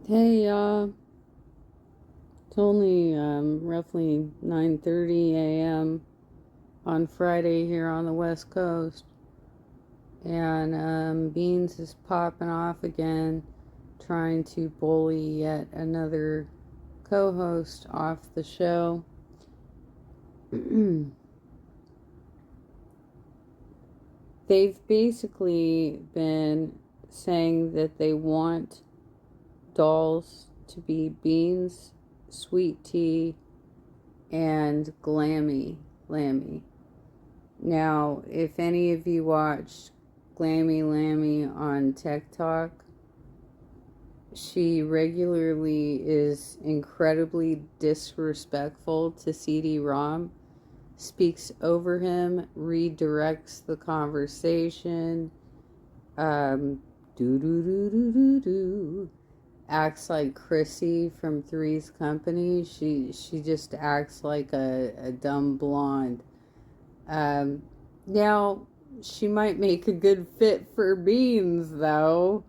Hey, it's only roughly 9:30 a.m. on Friday here on the West Coast, and Beans is popping off again, trying to bully yet another co-host off the show. They've basically been saying that they want dolls to be Beans, Sweet Tea, and Lammy. Now, if any of you watched Lammy on TikTok, she regularly is incredibly disrespectful to CD-ROM, speaks over him, redirects the conversation, acts like Chrissy from Three's Company. She just acts like a dumb blonde. Now, she might make a good fit for Beans, though.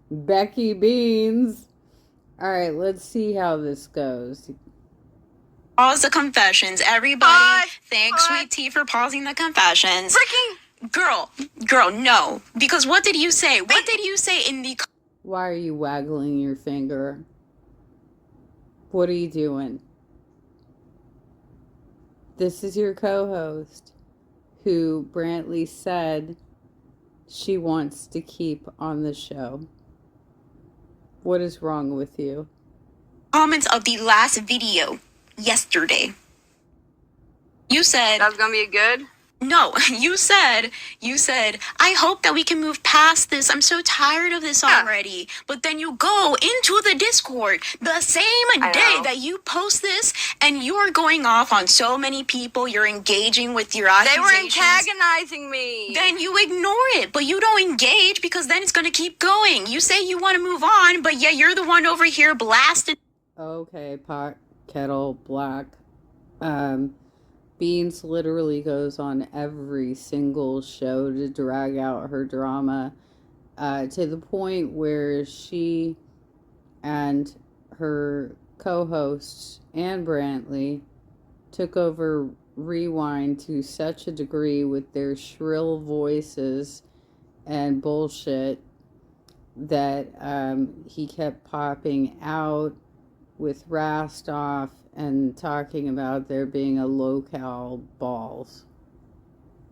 Becky Beans. Alright, let's see how this goes. Pause the confessions. Everybody, thanks Sweet Tea for pausing the confessions. Freaking Girl, no. Because what did you say? What did you say in the... Why are you waggling your finger? What are you doing? This is your co-host, who Brantley said she wants to keep on the show. What is wrong with you? Comments of the last video yesterday. You said... That was gonna be good? No, you said, I hope that we can move past this. I'm so tired of this already. But then you go into the Discord the same day that you post this, and you are going off on so many people. You're engaging with your accusations. They were antagonizing me. Then you ignore it, but you don't engage because then it's going to keep going. You say you want to move on, but yeah, you're the one over here blasted. Okay, pot, kettle, black. Beans literally goes on every single show to drag out her drama, to the point where she and her co-hosts and Brantley took over Rewind to such a degree with their shrill voices and bullshit that he kept popping out with Rastoff and talking about there being a Lolcow Dolls.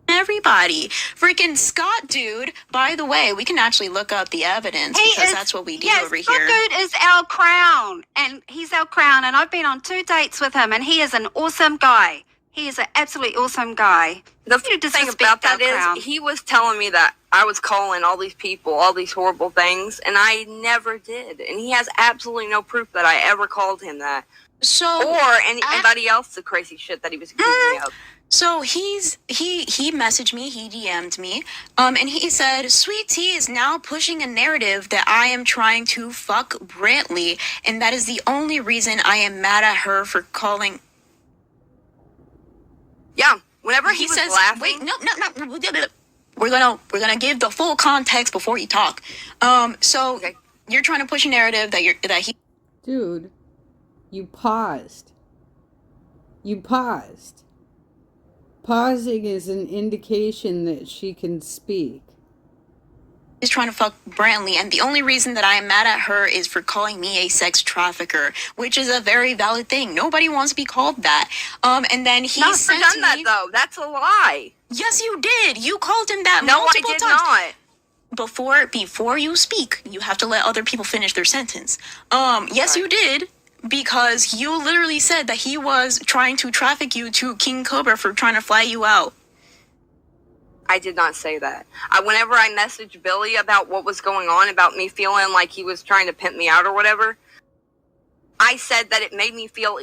Everybody. Freaking Scott dude. By the way, we can actually look up the evidence because that's what we do over here. Scott dude is our crown, and he's our crown, and I've been on 2 dates with him, and he is an awesome guy. He is an absolutely awesome guy. The thing about that is, he was telling me that I was calling all these people, all these horrible things, and I never did. And he has absolutely no proof that I ever called him that. So, or anybody else the crazy shit that he was accusing me of. So he messaged me, he DM'd me, and he said, Sweet Tea is now pushing a narrative that I am trying to fuck Brantley, and that is the only reason I am mad at her for calling. Yeah, whenever he was laughing. Wait, no. We're gonna give the full context before you talk. So okay. You're trying to push a narrative that he. Dude, you paused. Pausing is an indication that she can speak. Is trying to fuck Brantley, and the only reason that I am mad at her is for calling me a sex trafficker, which is a very valid thing. Nobody wants to be called that. And then he sent done that though. That's a lie. Yes, you did. You called him that multiple times. No, I did not. Before you speak, you have to let other people finish their sentence. Yes, you did. Because you literally said that he was trying to traffic you to King Cobra for trying to fly you out. I did not say that. Whenever I messaged Billy about what was going on, about me feeling like he was trying to pimp me out or whatever, I said that it made me feel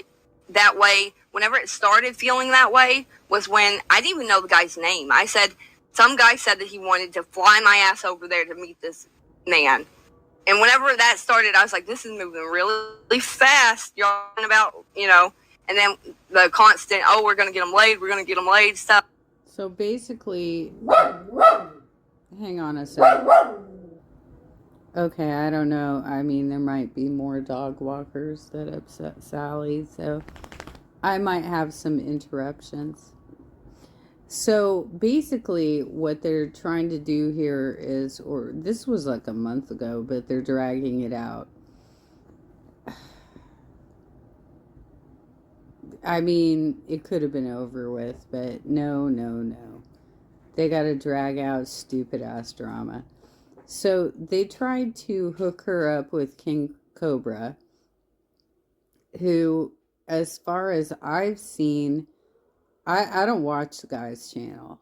that way. Whenever it started feeling that way was when I didn't even know the guy's name. I said, some guy said that he wanted to fly my ass over there to meet this man. And whenever that started, I was like, this is moving really fast. Y'all about, and then the constant, we're going to get them laid stuff. So basically, hang on a sec. Okay, I don't know. I mean, there might be more dog walkers that upset Sally, so I might have some interruptions. So basically, what they're trying to do here is, or this was like a month ago, but they're dragging it out. I mean, it could have been over with, but no, no, no. They got to drag out stupid ass drama. So they tried to hook her up with King Cobra, who, as far as I've seen, I don't watch the guy's channel.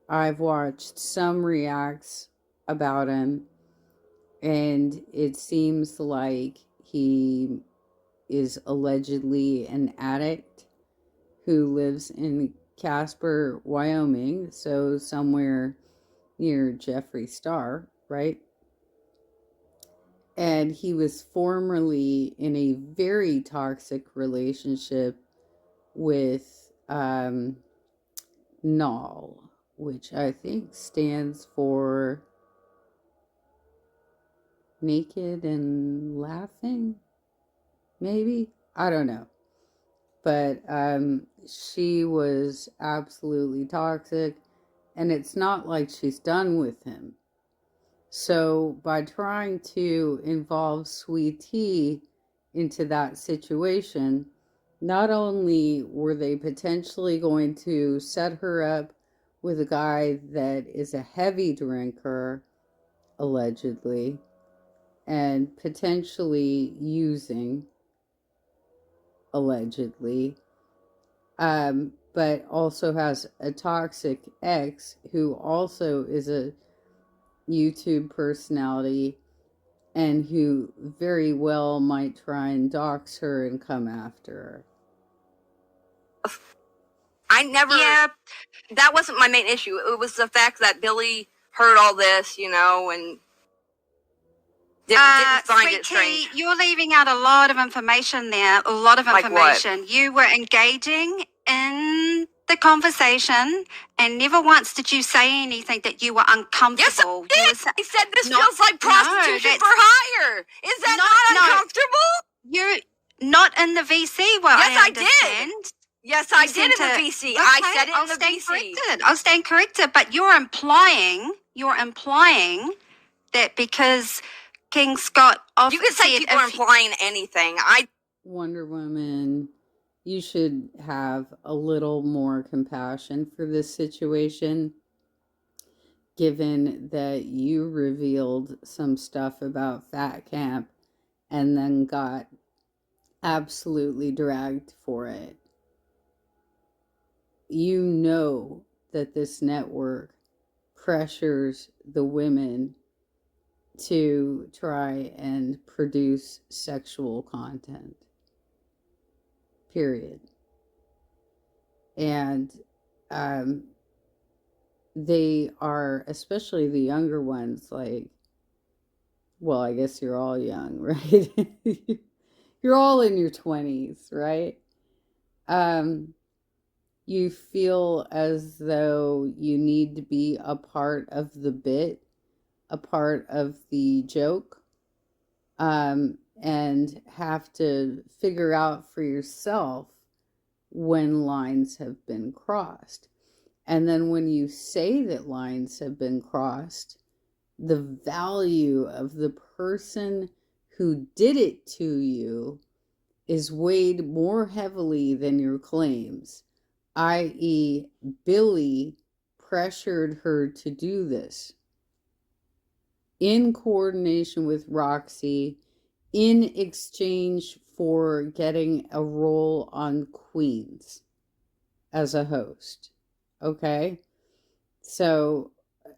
I've watched some reacts about him, and it seems like he is allegedly an addict who lives in Casper, Wyoming, so somewhere near Jeffree Star, right? And he was formerly in a very toxic relationship with NAL, which I think stands for Naked and Laughing, maybe? I don't know. But she was absolutely toxic, and it's not like she's done with him. So by trying to involve Sweet Tea into that situation, not only were they potentially going to set her up with a guy that is a heavy drinker, allegedly, and potentially using, allegedly, but also has a toxic ex who also is a YouTube personality and who very well might try and dox her and come after her. I never. Yeah, that wasn't my main issue. It was the fact that Billy heard all this, you know, and didn't find it strange. You're leaving out a lot of information there. A lot of information. Like what? You were engaging in the conversation, and never once did you say anything that you were uncomfortable. Yes, I did. I said this feels like prostitution for hire. Is that not uncomfortable? You're not in the VC. Well, yes, I did. Yes, I did in the VC. Okay, I said it in the VC. I'll stand corrected. But you're implying that because King Scott often you can say people are implying anything. Wonder Woman, you should have a little more compassion for this situation, given that you revealed some stuff about Fat Camp and then got absolutely dragged for it. You know that this network pressures the women to try and produce sexual content. Period. And they are, especially the younger ones, like, well, I guess you're all young, right? You're all in your 20s, right? You feel as though you need to be a part of the bit, a part of the joke, and have to figure out for yourself when lines have been crossed. And then when you say that lines have been crossed, the value of the person who did it to you is weighed more heavily than your claims, i.e., Billy pressured her to do this in coordination with Roxy in exchange for getting a role on Queens as a host. Okay? So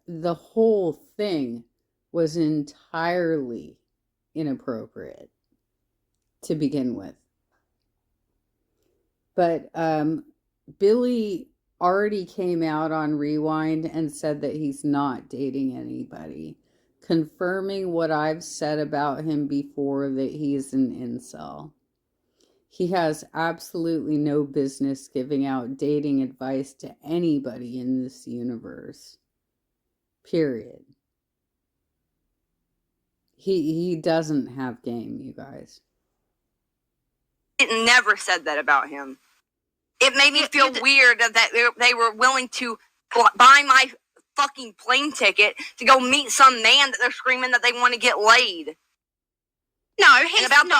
the whole thing was entirely inappropriate to begin with. But Billy already came out on Rewind and said that he's not dating anybody, confirming what I've said about him before, that he's an incel. He has absolutely no business giving out dating advice to anybody in this universe. Period. He doesn't have game, you guys. It never said that about him. It made me feel weird that they were willing to buy my fucking plane ticket to go meet some man that they're screaming that they want to get laid. No, he's about no.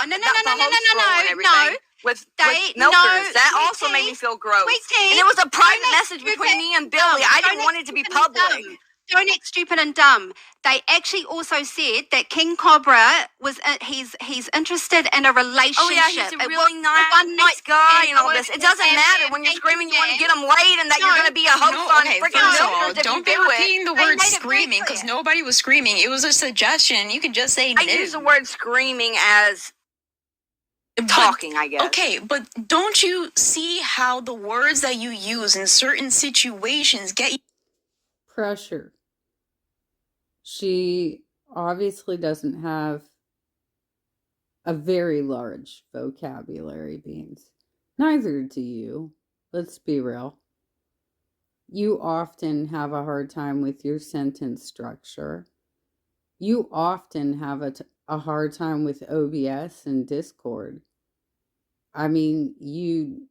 With milkers. That also made me feel gross. And it was a private message between me and Billy. I didn't want it to be public. Don't act stupid and dumb. They actually also said that King Cobra was he's interested in a relationship. Oh yeah, he's a really nice guy and all this. It doesn't matter when you're screaming you want to get him laid and that you're going to be a host on freaking Milkers. Don't be repeating the word screaming because nobody was screaming. It was a suggestion. You can just say I use the word screaming as talking, I guess. Okay, but don't you see how the words that you use in certain situations get you pressure? She obviously doesn't have a very large vocabulary, Beans. Neither do you. Let's be real. You often have a hard time with your sentence structure. You often have a hard time with OBS and Discord. I mean, you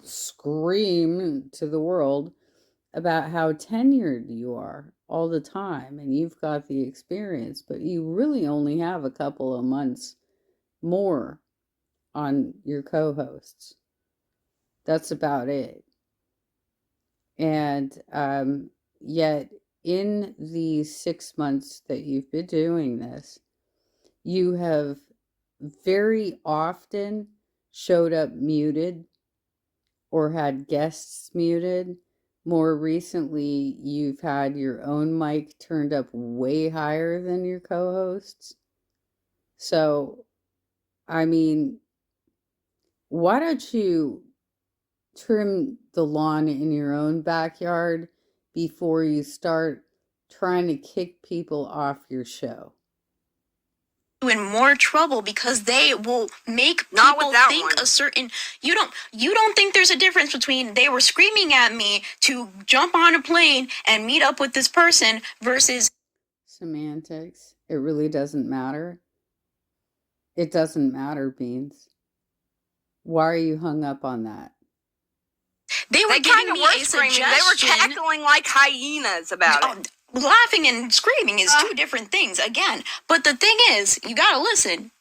scream to the world about how tenured you are all the time and you've got the experience, but you really only have a couple of months more on your co-hosts. That's about it. And yet in the 6 months that you've been doing this, you have very often showed up muted or had guests muted. More recently, you've had your own mic turned up way higher than your co-hosts. So, I mean, why don't you trim the lawn in your own backyard before you start trying to kick people off your show? in more trouble because they will make Not people with that think one. a certain you don't think there's a difference between they were screaming at me to jump on a plane and meet up with this person versus Semantics. It really doesn't matter. It doesn't matter, Beans. Why are you hung up on that? they were giving me a suggestion. They were cackling like hyenas about it. Laughing and screaming is two different things again. But the thing is, you gotta listen.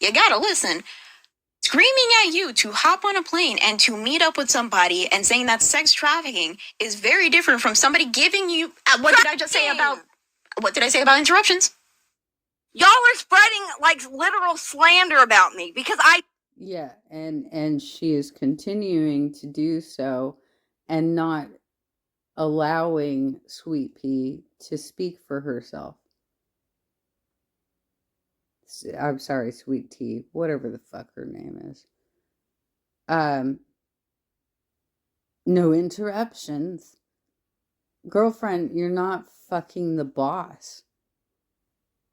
Screaming at you to hop on a plane and to meet up with somebody and saying that's sex trafficking is very different from somebody giving you what did I say about interruptions? Y'all are spreading like literal slander about me because Yeah, and she is continuing to do so and not allowing Sweet Pea to speak for herself. I'm sorry, Sweet Tea, whatever the fuck her name is. No interruptions. Girlfriend, you're not fucking the boss.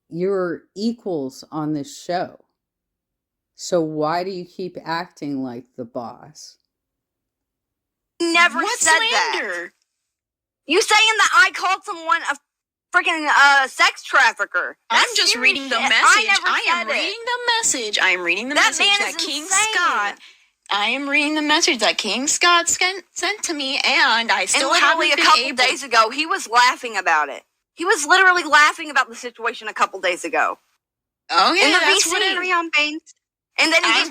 You're equals on this show. So why do you keep acting like the boss? never said slander? that. You saying that I called someone a freaking sex trafficker? I'm just reading the message. I am reading the message. I am reading the message that King Scott. I am reading the message that King Scott sent to me, and I still haven't been able. A couple days ago, he was laughing about it. He was literally laughing about the situation a couple days ago. Oh yeah, that's what it is. And then I'm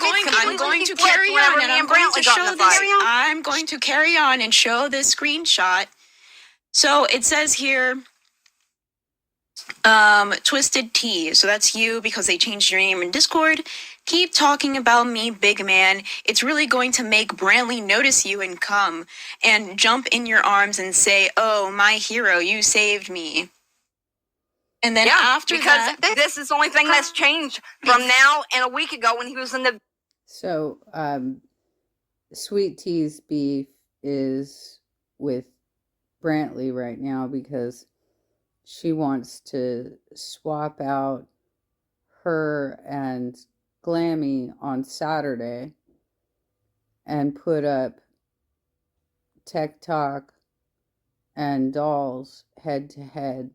going to carry on, and I'm going to show this. I'm going to carry on and show this screenshot. So it says here, Twisted Tea. So that's you because they changed your name in Discord. Keep talking about me, big man. It's really going to make Brantley notice you and come and jump in your arms and say, "Oh, my hero, you saved me." And then after because this is the only thing that's changed from now and a week ago when he was in the. So, Sweet Tea's beef is with Brantley right now because she wants to swap out her and Glammy on Saturday and put up Tech Talk and Dolls head to head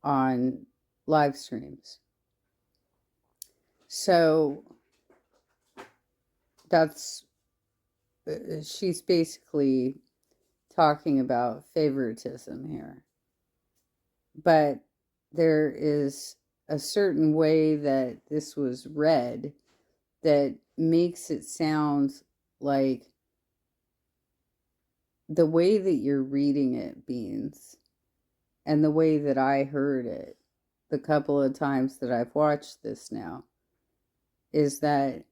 on live streams. So that's, she's basically talking about favoritism here. But there is a certain way that this was read that makes it sound like the way that you're reading it, Beans, and the way that I heard it the couple of times that I've watched this now, is that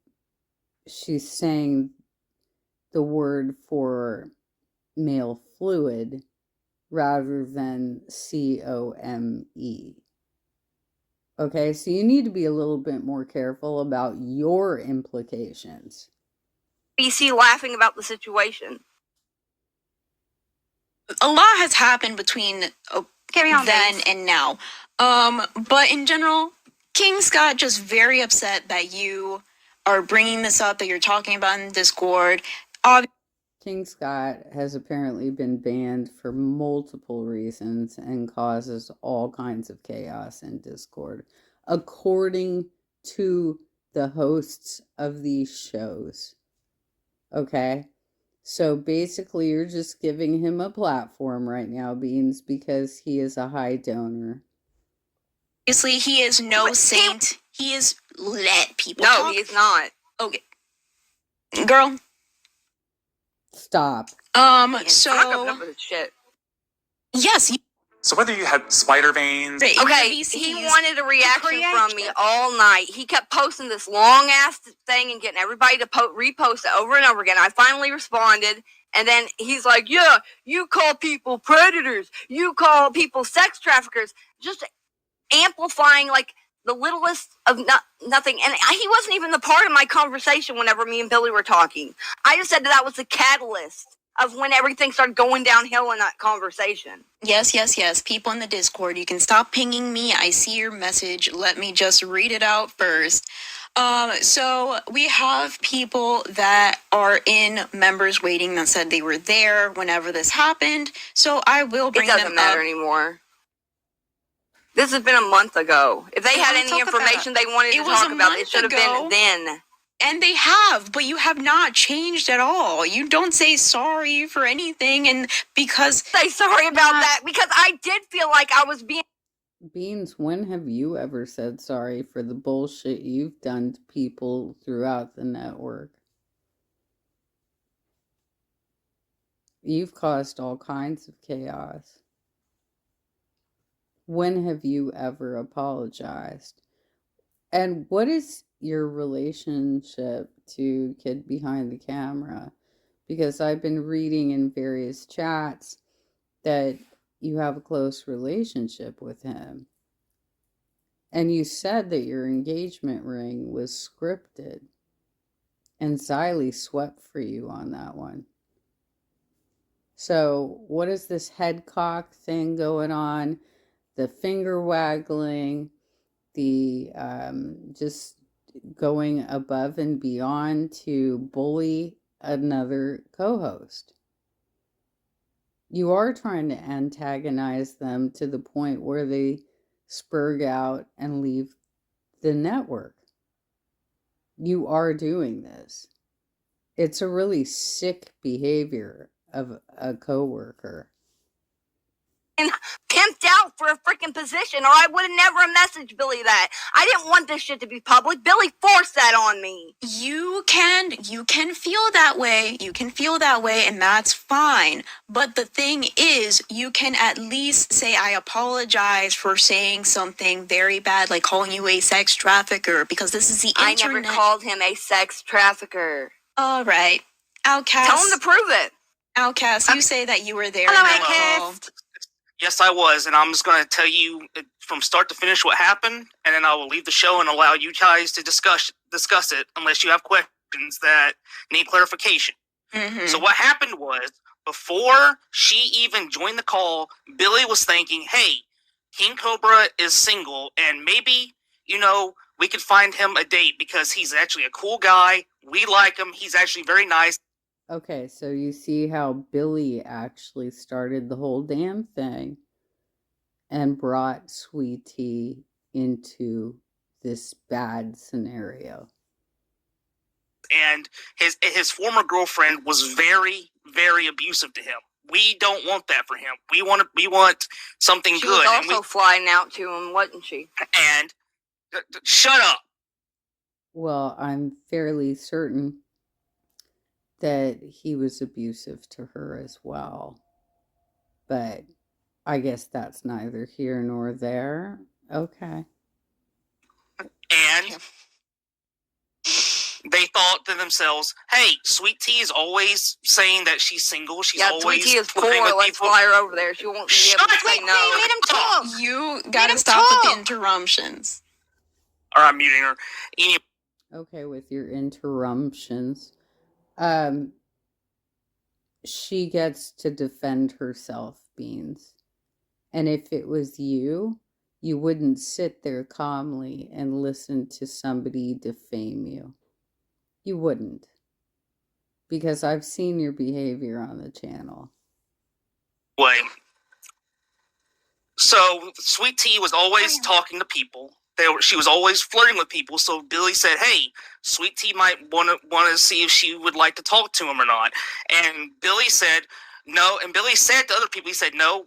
she's saying the word for male fluid rather than COME. Okay, so you need to be a little bit more careful about your implications. BC laughing about the situation. A lot has happened between Carry on, then Beans. and now. But in general, King's got just very upset that you are bringing this up, that you're talking about in Discord. King Scott has apparently been banned for multiple reasons and causes all kinds of chaos in Discord, according to the hosts of these shows. Okay? So basically, you're just giving him a platform right now, Beans, because he is a high donor. Obviously, he is no saint. He is let people No, talk. he is not. Okay. Girl. Stop. So I'm not coming up with this shit. Yes. So whether you had spider veins... Okay, he wanted a reaction from me all night. He kept posting this long-ass thing and getting everybody to repost it over and over again. I finally responded, and then he's like, yeah, you call people predators. You call people sex traffickers. Just amplifying, like, the littlest of nothing. And he wasn't even the part of my conversation whenever me and Billy were talking. I just said that was the catalyst of when everything started going downhill in that conversation. Yes. People in the Discord, you can stop pinging me. I see your message. Let me just read it out first. So we have people that are in members waiting that said they were there whenever this happened. So I will bring them up. It doesn't matter anymore. This has been a month ago. If they had any information they wanted to talk about, it should have been then. And they have, but you have not changed at all. You don't say sorry for anything, and because... Say sorry about that, because I did feel like I was being... Beans, when have you ever said sorry for the bullshit you've done to people throughout the network? You've caused all kinds of chaos. When have you ever apologized? And what is your relationship to Kid Behind the Camera? Because I've been reading in various chats that you have a close relationship with him. And you said that your engagement ring was scripted. And Xylee swept for you on that one. So what is this head cock thing going on? The finger waggling, the just going above and beyond to bully another co-host. You are trying to antagonize them to the point where they spurg out and leave the network. You are doing this. It's a really sick behavior of a coworker. Pimped out for a freaking position, or I would have never messaged Billy that. I didn't want this shit to be public. Billy forced that on me. You can feel that way. You can feel that way, and that's fine. But the thing is, you can at least say, I apologize for saying something very bad, like calling you a sex trafficker, because this is the internet. I never called him a sex trafficker. All right. Outcast. Tell him to prove it. Outcast, you say that you were there. Hello, Outcast. Yes, I was, and I'm just going to tell you from start to finish what happened, and then I will leave the show and allow you guys to discuss it unless you have questions that need clarification. Mm-hmm. So what happened was, before she even joined the call, Billy was thinking, hey, King Cobra is single, and maybe, we could find him a date because he's actually a cool guy. We like him. He's actually very nice. Okay, so you see how Billy actually started the whole damn thing and brought Sweet Tea into this bad scenario. And his former girlfriend was very, very abusive to him. We don't want that for him. We want something She good. was also flying out to him, wasn't she? And shut up. Well, I'm fairly certain that he was abusive to her as well. But I guess that's neither here nor there. Okay. And they thought to themselves, hey, Sweet Tea is always saying that she's single. She's always Sweet Tea is poor. flirting with Let's people. fly her over there. She won't be able to say no. Let him talk. You gotta stop with the interruptions. Or I'm muting her. Okay, with your interruptions. She gets to defend herself, Beans. And if it was you, you wouldn't sit there calmly and listen to somebody defame you. You wouldn't. Because I've seen your behavior on the channel. Way. So Sweet Tea was always talking to people. She was always flirting with people. So Billy said, "Hey, Sweet Tea might want to see if she would like to talk to him or not." And Billy said no. And Billy said to other people, he said, "No,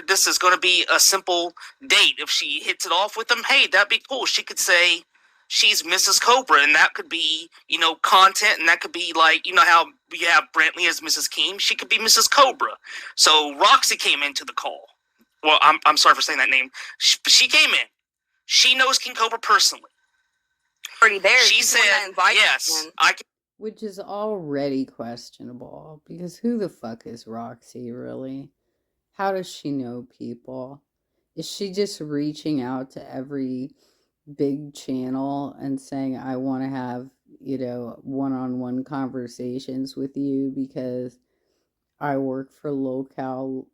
this is going to be a simple date. If she hits it off with him, hey, that'd be cool. She could say she's Mrs. Cobra, and that could be, content, and that could be like, how we have Brantley as Mrs. Keem. She could be Mrs. Cobra." So Roxy came into the call. Well, I'm sorry for saying that name. She came in. She knows King Cobra personally. Already there. She said, "Yes, I can." Which is already questionable, because who the fuck is Roxy, really? How does she know people? Is she just reaching out to every big channel and saying, I want to have, one-on-one conversations with you because I work for Lolcow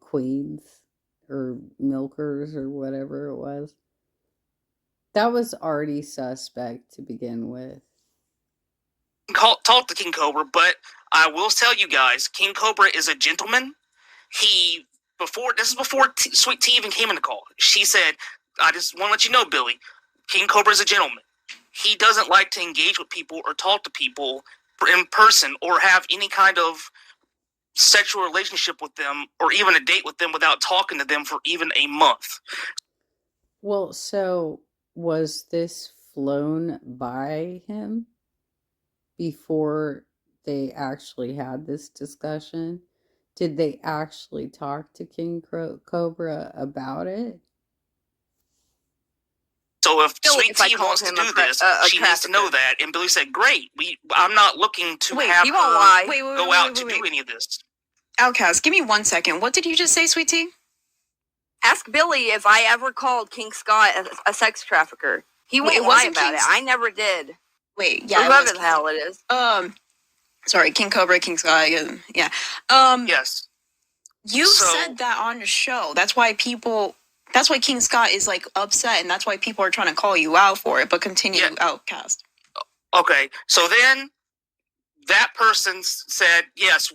Queens or Milkers or whatever it was? That was already suspect to begin with. Talk to King Cobra, but I will tell you guys, King Cobra is a gentleman. This is before Sweet Tea even came in the call. She said, "I just want to let you know, Billy, King Cobra is a gentleman. He doesn't like to engage with people or talk to people in person or have any kind of sexual relationship with them or even a date with them without talking to them for even a month." Well, so was this flown by him before they actually had this discussion? Did they actually talk to King Cobra about it? So if Billy, Sweet Tea wants to do this, she needs to know that. And Billy said, "Great. I'm not looking to have he won't her lie. go out to do any of this." Outcast, give me 1 second. What did you just say, Sweet Tea? Ask Billy if I ever called King Scott a sex trafficker. He won't lie about it. I never did. Wait, yeah. Whoever the hell it is. Sorry, King Cobra, King Scott, yeah. Yes. You said that on your show. That's why King Scott is like upset, and that's why people are trying to call you out for it. But continue, Outcast. Okay, so then that person said, "Yes,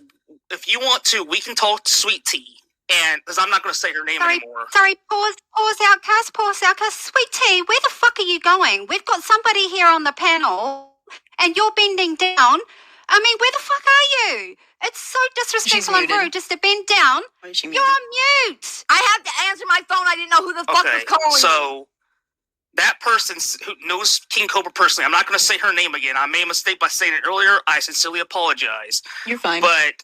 if you want to, we can talk to Sweet Tea." And because I'm not going to say her name anymore. Sorry, pause, Outcast. Sweet Tea, where the fuck are you going? We've got somebody here on the panel, and you're bending down. I mean, where the fuck are you? It's so disrespectful and rude just to bend down. You're on mute. I had to answer my phone. I didn't know who the fuck was calling me. So that person who knows King Cobra personally, I'm not going to say her name again. I made a mistake by saying it earlier. I sincerely apologize. You're fine. But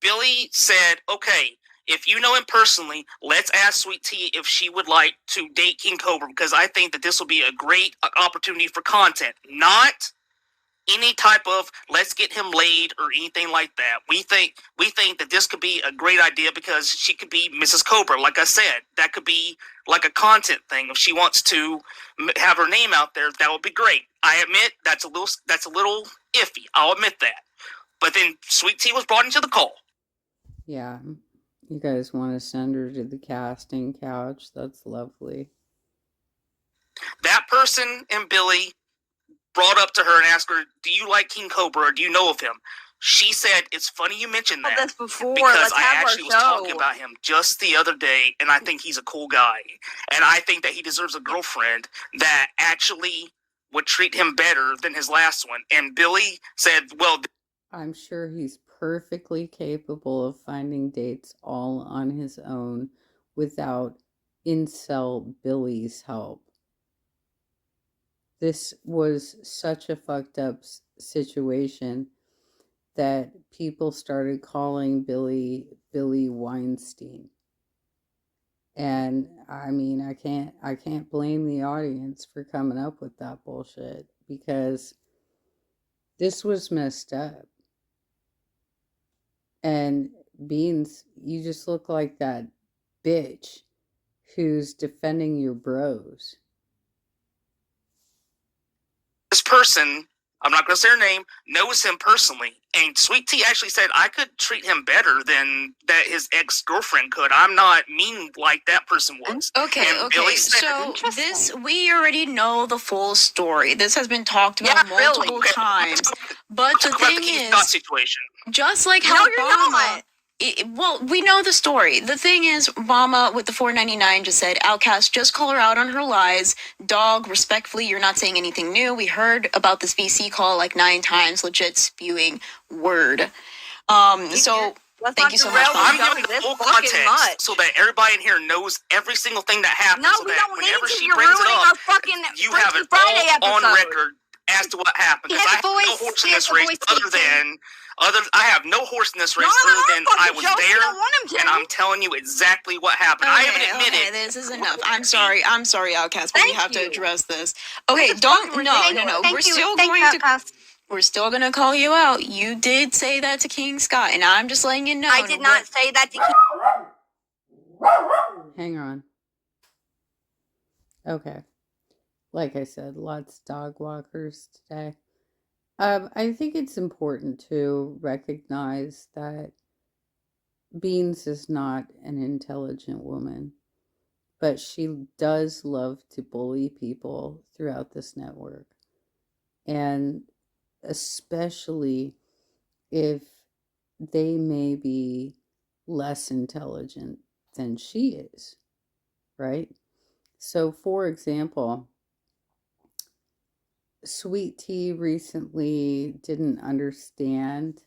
Billy said, "Okay, if you know him personally, let's ask Sweet Tea if she would like to date King Cobra, because I think that this will be a great opportunity for content, not any type of let's get him laid or anything like that. We think that this could be a great idea because she could be Mrs. Cobra. Like I said, that could be like a content thing. If she wants to have her name out there, that would be great. I admit that's a little iffy. I'll admit that. But then Sweet Tea was brought into the call. Yeah. You guys want to send her to the casting couch? That's lovely. That person and Billy brought up to her and asked her, "Do you like King Cobra or do you know of him?" She said, it's funny you mentioned that. That's before. Because Let's I have actually our was show. talking about him just the other day, and I think he's a cool guy. And I think that he deserves a girlfriend that actually would treat him better than his last one. And Billy said, well... I'm sure he's perfectly capable of finding dates all on his own without incel Billy's help. This was such a fucked up situation that people started calling Billy Weinstein. And I mean, I can't blame the audience for coming up with that bullshit, because this was messed up. And Beans, you just look like that bitch who's defending your bros. This person, I'm not going to say her name, knows him personally. And Sweet Tea actually said, I could treat him better than that his ex-girlfriend could. I'm not mean like that person was. Okay, and okay. Billy said, So this, we already know the full story. This has been talked about multiple times. But the thing is, situation. Just like how Obama... well, we know the story. The thing is, Mama with the $4.99 just said, Outcast, just call her out on her lies. Dog, respectfully, you're not saying anything new. We heard about this VC call like 9 times, legit spewing word. So thank you so much, Mama. I'm giving full context so that everybody in here knows every single thing that happened. No, so we that don't whenever need to. she You're brings it ruining up, our fucking you have it Friday all on episode. record as to what happened. He Because has I a have no voice. horse He in has this a race voice, I have no horse in this race No, other than I was Joe, you there, don't want him to. and I'm telling you exactly what happened. I haven't admitted. Okay, this is enough. I'm sorry, Outcast, but we have to address this. Okay, This is don't, fucking no. ridiculous. We're still gonna call you out. You did say that to King Scott, and I'm just letting you know. I did not say that to Hang on. Okay. Like I said, lots of dog walkers today. I think it's important to recognize that Beans is not an intelligent woman, but she does love to bully people throughout this network. And especially if they may be less intelligent than she is, right? So, for example, Sweet Tea recently didn't understand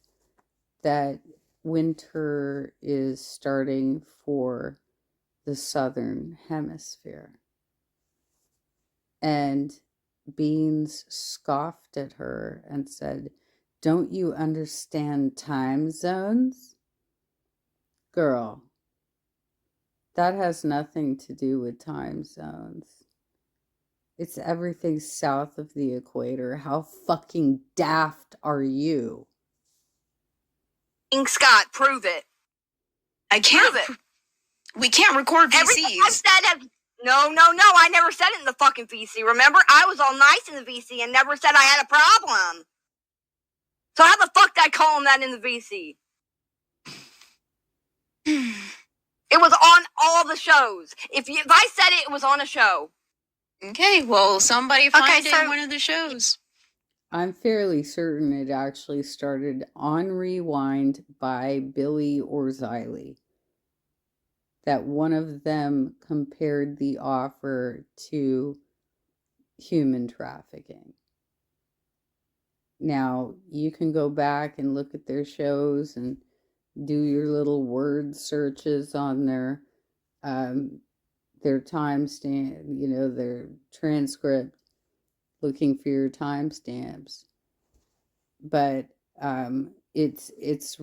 that winter is starting for the southern hemisphere. And Beans scoffed at her and said, "Don't you understand time zones?" Girl, that has nothing to do with time zones. It's everything south of the equator. How fucking daft are you? King Scott, prove it. I can't. Prove it. We can't record Everything VCs. I said. No. I never said it in the fucking VC. Remember, I was all nice in the VC and never said I had a problem. So how the fuck did I call him that in the VC? It was on all the shows. If I said it, it was on a show. Okay, well, somebody find it in one of the shows. I'm fairly certain it actually started on Rewind by Billy or Xylee. That one of them compared the offer to human trafficking. Now, you can go back and look at their shows and do your little word searches on their timestamp, their transcript, looking for your timestamps. But it's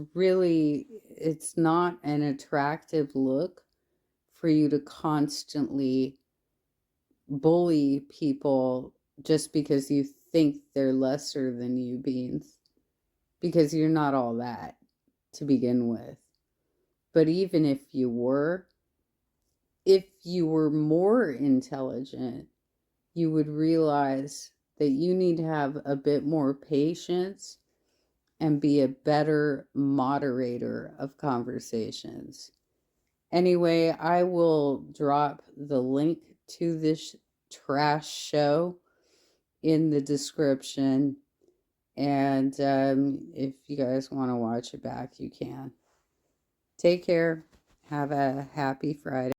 not an attractive look for you to constantly bully people just because you think they're lesser than you, Beans, because you're not all that to begin with. But even if you were more intelligent, you would realize that you need to have a bit more patience and be a better moderator of conversations. Anyway, I will drop the link to this trash show in the description. And if you guys want to watch it back, you can. Take care. Have a happy Friday.